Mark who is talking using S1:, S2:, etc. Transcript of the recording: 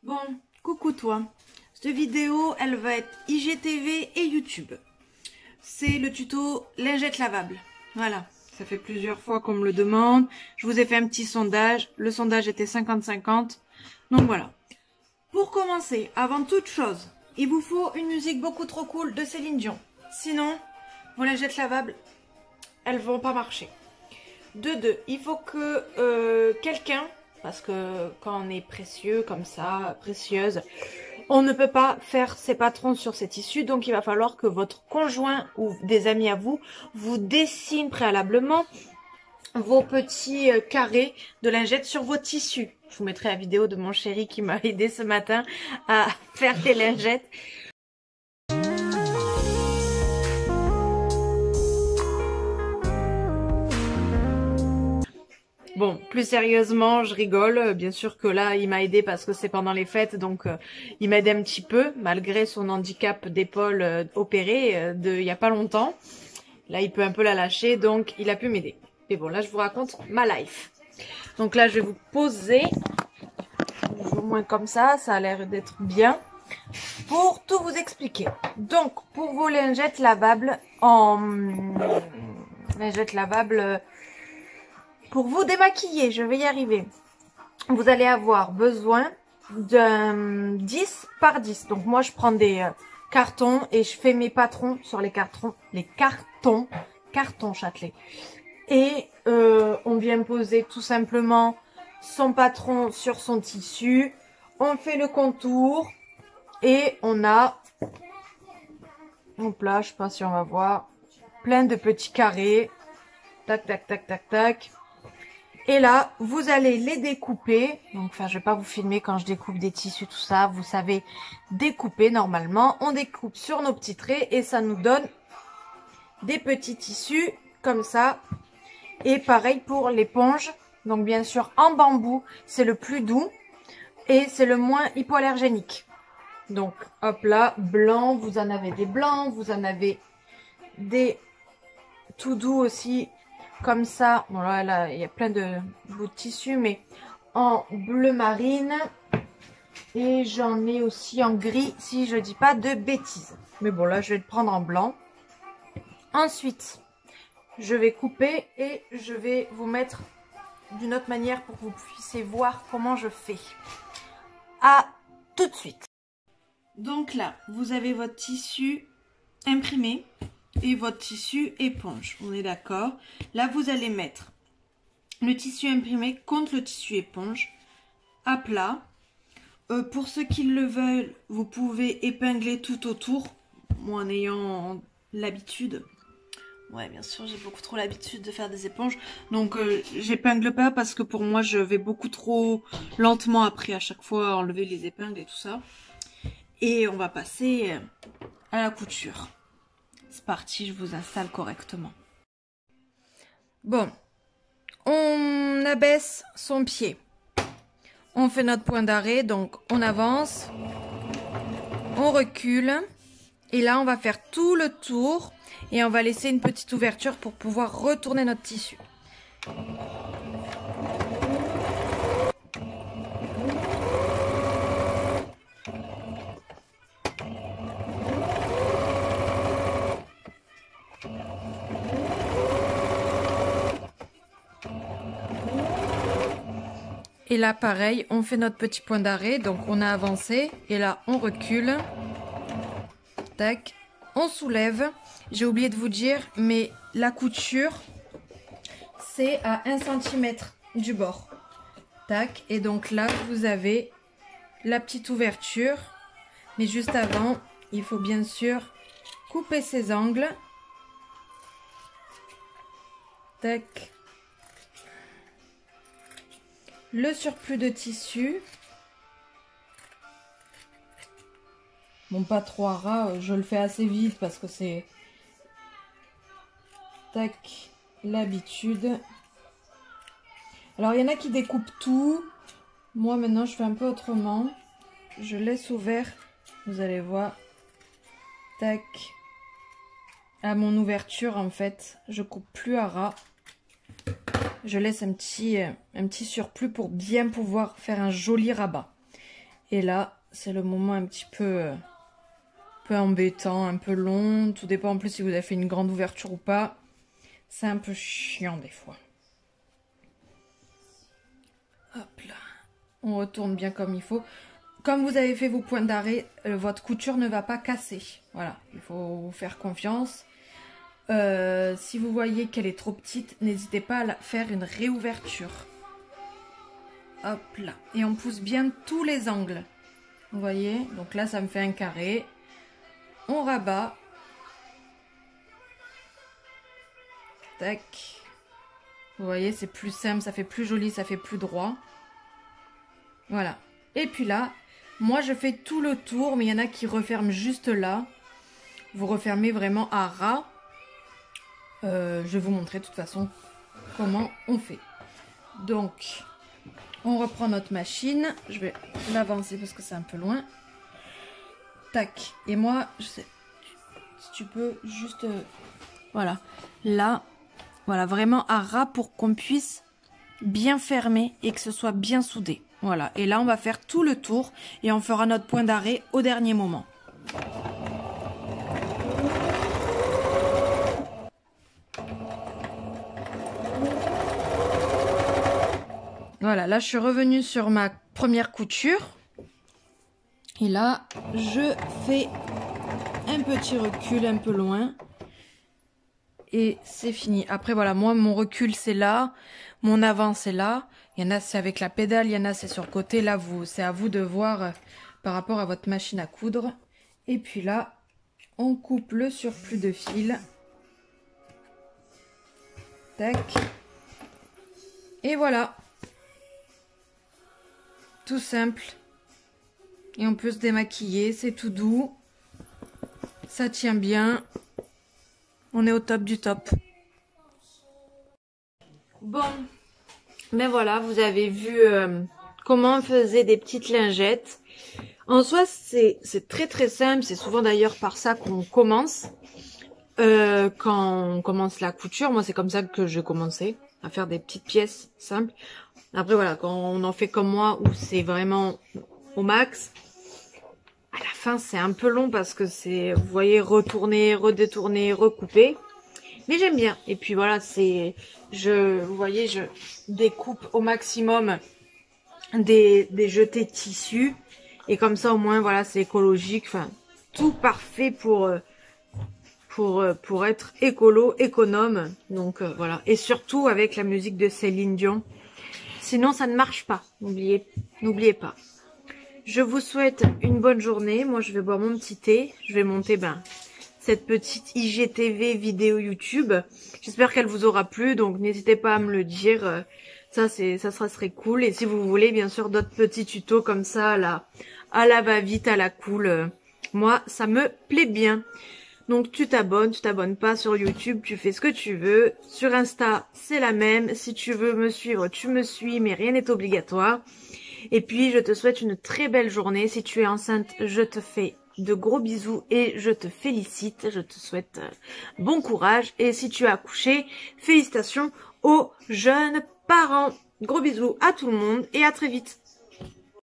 S1: Bon, coucou toi. Cette vidéo, elle va être IGTV et YouTube. C'est le tuto lingette lavable. Voilà, ça fait plusieurs fois qu'on me le demande. Je vous ai fait un petit sondage. Le sondage était 50-50. Donc voilà. Pour commencer, avant toute chose, il vous faut une musique beaucoup trop cool de Céline Dion. Sinon, vos lingettes lavables, elles vont pas marcher. De deux, il faut que quelqu'un, parce que quand on est précieux comme ça, précieuse, on ne peut pas faire ses patrons sur ces tissus, donc il va falloir que votre conjoint ou des amis à vous vous dessinent préalablement vos petits carrés de lingettes sur vos tissus. Je vous mettrai la vidéo de mon chéri qui m'a aidé ce matin à faire des lingettes. Bon, plus sérieusement, je rigole. Bien sûr que là, il m'a aidé parce que c'est pendant les fêtes, donc il m'aide un petit peu, malgré son handicap d'épaule opéré il y a pas longtemps. Là, il peut un peu la lâcher, donc il a pu m'aider. Mais bon, là, je vous raconte ma life. Donc là, je vais vous poser, au moins comme ça a l'air d'être bien, pour tout vous expliquer. Donc, pour vos lingettes lavables, pour vous démaquiller, je vais y arriver. Vous allez avoir besoin d'un 10 par 10. Donc moi, je prends des cartons et je fais mes patrons sur les cartons. Cartons Châtelet. Et on vient poser tout simplement son patron sur son tissu. On fait le contour et on a, hop là, je sais pas si on va voir, plein de petits carrés. Tac, tac, tac, tac, tac. Et là, vous allez les découper. Donc, enfin, je vais pas vous filmer quand je découpe des tissus, tout ça. Vous savez découper normalement. On découpe sur nos petits traits et ça nous donne des petits tissus comme ça. Et pareil pour l'éponge. Donc, bien sûr, en bambou, c'est le plus doux et c'est le moins hypoallergénique. Donc, hop là, blanc, vous en avez des blancs, vous en avez des tout doux aussi. Comme ça, bon là, il y a plein de bouts de tissu, mais en bleu marine. Et j'en ai aussi en gris, si je dis pas de bêtises. Mais bon, là, je vais le prendre en blanc. Ensuite, je vais couper et je vais vous mettre d'une autre manière pour que vous puissiez voir comment je fais. À tout de suite. Donc là, vous avez votre tissu imprimé et votre tissu éponge, on est d'accord. Là, vous allez mettre le tissu imprimé contre le tissu éponge à plat. Pour ceux qui le veulent, vous pouvez épingler tout autour. Moi, en ayant l'habitude, ouais, bien sûr, j'ai beaucoup trop l'habitude de faire des éponges. Donc, j'épingle pas parce que pour moi, je vais beaucoup trop lentement après à chaque fois enlever les épingles et tout ça. Et on va passer à la couture. C'est parti, je vous installe correctement. Bon, on abaisse son pied. On fait notre point d'arrêt, donc on avance, on recule. Et là, on va faire tout le tour et on va laisser une petite ouverture pour pouvoir retourner notre tissu. Et là, pareil, on fait notre petit point d'arrêt. Donc, on a avancé. Et là, on recule. Tac. On soulève. J'ai oublié de vous dire, mais la couture, c'est à 1 cm du bord. Tac. Et donc là, vous avez la petite ouverture. Mais juste avant, il faut bien sûr couper ses angles. Tac. Le surplus de tissu, bon, pas trop à ras, je le fais assez vite parce que c'est, tac, l'habitude. Alors il y en a qui découpent tout, moi maintenant je fais un peu autrement, je laisse ouvert, vous allez voir, tac, à mon ouverture en fait, je coupe plus à ras. Je laisse un petit surplus pour bien pouvoir faire un joli rabat. Et là, c'est le moment un petit peu embêtant, un peu long. Tout dépend en plus si vous avez fait une grande ouverture ou pas. C'est un peu chiant des fois. Hop là. On retourne bien comme il faut. Comme vous avez fait vos points d'arrêt, votre couture ne va pas casser. Voilà, il faut vous faire confiance. Si vous voyez qu'elle est trop petite, n'hésitez pas à faire une réouverture. Hop là. Et on pousse bien tous les angles. Vous voyez? Donc là, ça me fait un carré. On rabat. Tac. Vous voyez, c'est plus simple, ça fait plus joli, ça fait plus droit. Voilà. Et puis là, moi je fais tout le tour, mais il y en a qui referment juste là. Vous refermez vraiment à ras. Je vais vous montrer de toute façon comment on fait. Donc, on reprend notre machine. Je vais l'avancer parce que c'est un peu loin. Tac. Et moi, je sais, si tu peux juste... voilà. Là, voilà, vraiment à ras pour qu'on puisse bien fermer et que ce soit bien soudé. Voilà. Et là, on va faire tout le tour et on fera notre point d'arrêt au dernier moment. Voilà, là je suis revenue sur ma première couture. Et là, je fais un petit recul un peu loin. Et c'est fini. Après voilà, moi mon recul c'est là. Mon avant c'est là. Il y en a c'est avec la pédale, il y en a c'est sur le côté. Là, c'est à vous de voir par rapport à votre machine à coudre. Et puis là, on coupe le surplus de fil. Tac. Et voilà. Tout simple. Et on peut se démaquiller, c'est tout doux. Ça tient bien. On est au top du top. Bon, ben voilà, vous avez vu comment on faisait des petites lingettes. En soi, c'est très très simple. C'est souvent d'ailleurs par ça qu'on commence. Quand on commence la couture, moi c'est comme ça que je commençais à faire des petites pièces simples. Après voilà, quand on en fait comme moi où c'est vraiment au max, à la fin c'est un peu long parce que c'est, vous voyez, retourner, redétourner, recouper. Mais j'aime bien. Et puis voilà, vous voyez, je découpe au maximum des jetés de tissu. Et comme ça au moins voilà, c'est écologique. Enfin, tout parfait pour être écolo, économe. Donc voilà. Et surtout avec la musique de Céline Dion. Sinon, ça ne marche pas. N'oubliez pas. Je vous souhaite une bonne journée. Moi, je vais boire mon petit thé. Je vais monter cette petite IGTV vidéo YouTube. J'espère qu'elle vous aura plu. Donc, n'hésitez pas à me le dire. Ça serait cool. Et si vous voulez, bien sûr, d'autres petits tutos comme ça, à la va-vite, à la cool. Moi, ça me plaît bien. Donc tu t'abonnes pas sur YouTube, tu fais ce que tu veux. Sur Insta, c'est la même. Si tu veux me suivre, tu me suis, mais rien n'est obligatoire. Et puis, je te souhaite une très belle journée. Si tu es enceinte, je te fais de gros bisous et je te félicite. Je te souhaite bon courage. Et si tu as accouché, félicitations aux jeunes parents. Gros bisous à tout le monde et à très vite.